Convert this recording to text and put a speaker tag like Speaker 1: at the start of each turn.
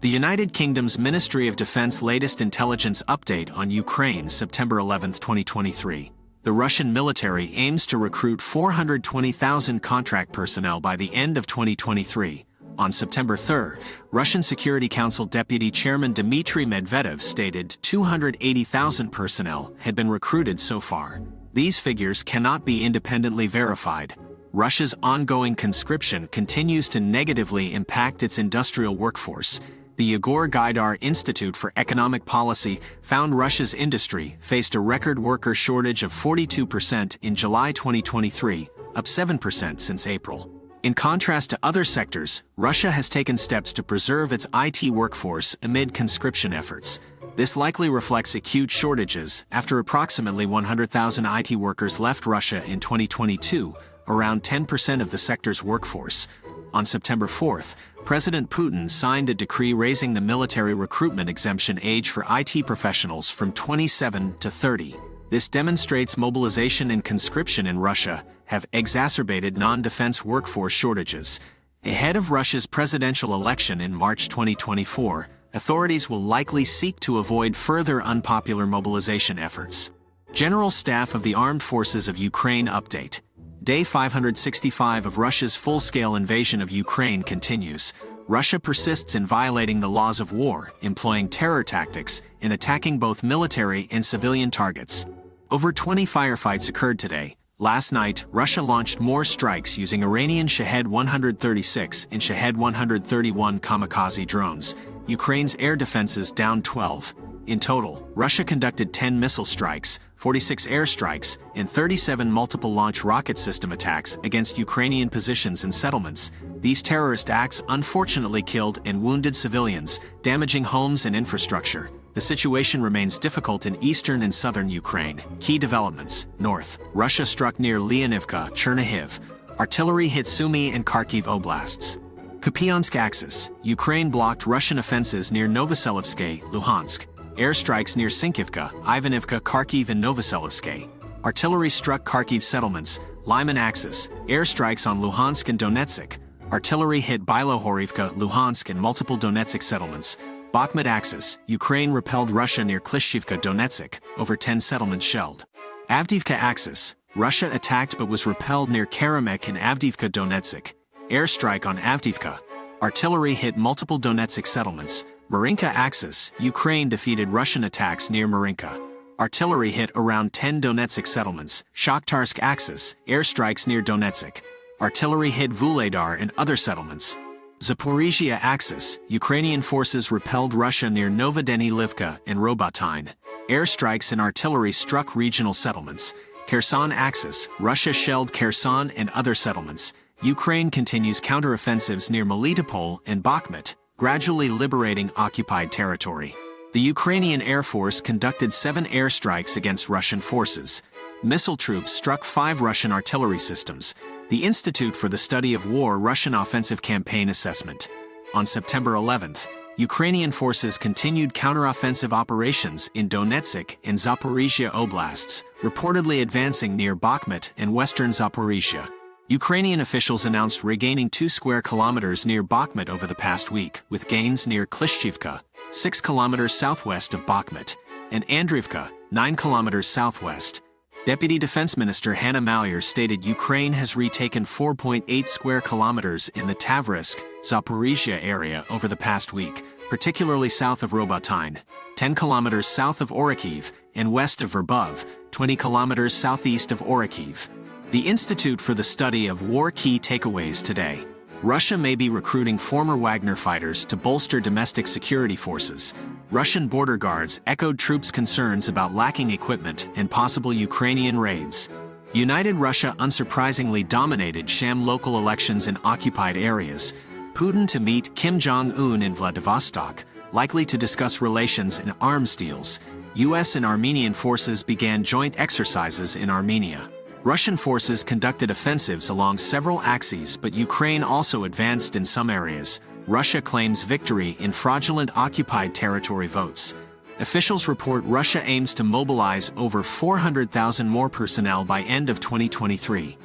Speaker 1: The United Kingdom's Ministry of Defense latest intelligence update on Ukraine, September 11, 2023. The Russian military aims to recruit 420,000 contract personnel by the end of 2023. On September 3, Russian Security Council Deputy Chairman Dmitry Medvedev stated 280,000 personnel had been recruited so far. These figures cannot be independently verified. Russia's ongoing conscription continues to negatively impact its industrial workforce. The Yegor Gaidar Institute for Economic Policy found Russia's industry faced a record worker shortage of 42% in July 2023, up 7% since April. In contrast to other sectors, Russia has taken steps to preserve its IT workforce amid conscription efforts. This likely reflects acute shortages after approximately 100,000 IT workers left Russia in 2022, around 10% of the sector's workforce. On September 4th, President Putin signed a decree raising the military recruitment exemption age for IT professionals from 27 to 30. This demonstrates mobilization and conscription in Russia have exacerbated non-defense workforce shortages. Ahead of Russia's presidential election in March 2024, authorities will likely seek to avoid further unpopular mobilization efforts. General Staff of the Armed Forces of Ukraine update. Day 565 of Russia's full-scale invasion of Ukraine continues. Russia persists in violating the laws of war, employing terror tactics, and attacking both military and civilian targets. Over 20 firefights occurred today. Last night, Russia launched more strikes using Iranian Shahed 136 and Shahed 131 kamikaze drones. Ukraine's air defenses down 12. In total, Russia conducted 10 missile strikes, 46 airstrikes, and 37 multiple-launch rocket system attacks against Ukrainian positions and settlements. These terrorist acts unfortunately killed and wounded civilians, damaging homes and infrastructure. The situation remains difficult in eastern and southern Ukraine. Key developments. North, Russia struck near Leonivka, Chernihiv. Artillery hit Sumy and Kharkiv oblasts. Kupiansk axis. Ukraine blocked Russian offenses near Novoselivske, Luhansk. Airstrikes near Sinkivka, Ivanivka, Kharkiv and Novoselivske. Artillery struck Kharkiv settlements. Lyman axis. Airstrikes on Luhansk and Donetsk. Artillery hit Bilohorivka, Luhansk and multiple Donetsk settlements. Bakhmut axis. Ukraine repelled Russia near Klishchivka, Donetsk. Over 10 settlements shelled. Avdiivka axis. Russia attacked but was repelled near Karamek and Avdiivka, Donetsk. Airstrike on Avdiivka. Artillery hit multiple Donetsk settlements. Marinka axis. Ukraine defeated Russian attacks near Marinka. Artillery hit around 10 Donetsk settlements. Shakhtarsk axis. Airstrikes near Donetsk. Artillery hit Vuhledar and other settlements. Zaporizhia axis. Ukrainian forces repelled Russia near Novodeni-Livka and Robotyne. Airstrikes and artillery struck regional settlements. Kherson axis. Russia shelled Kherson and other settlements. Ukraine continues counteroffensives near Melitopol and Bakhmut, gradually liberating occupied territory. The Ukrainian Air Force conducted 7 airstrikes against Russian forces. Missile troops struck 5 Russian artillery systems. The Institute for the Study of War Russian Offensive Campaign Assessment. On September 11th, Ukrainian forces continued counteroffensive operations in Donetsk and Zaporizhia oblasts, reportedly advancing near Bakhmut and western Zaporizhia. Ukrainian officials announced regaining 2 square kilometers near Bakhmut over the past week, with gains near Klishchivka, 6 kilometers southwest of Bakhmut, and Andriivka, 9 kilometers southwest. Deputy Defense Minister Hanna Maliar stated Ukraine has retaken 4.8 square kilometers in the Tavrisk, Zaporizhia area over the past week, particularly south of Robotyne, 10 kilometers south of Orikhiv, and west of Verbov, 20 kilometers southeast of Orikhiv. The Institute for the Study of War key takeaways today. Russia may be recruiting former Wagner fighters to bolster domestic security forces. Russian border guards echoed troops' concerns about lacking equipment and possible Ukrainian raids. United Russia unsurprisingly dominated sham local elections in occupied areas. Putin to meet Kim Jong Un in Vladivostok, likely to discuss relations and arms deals. U.S. and Armenian forces began joint exercises in Armenia. Russian forces conducted offensives along several axes, but Ukraine also advanced in some areas. Russia claims victory in fraudulent occupied territory votes. Officials report Russia aims to mobilize over 400,000 more personnel by end of 2023.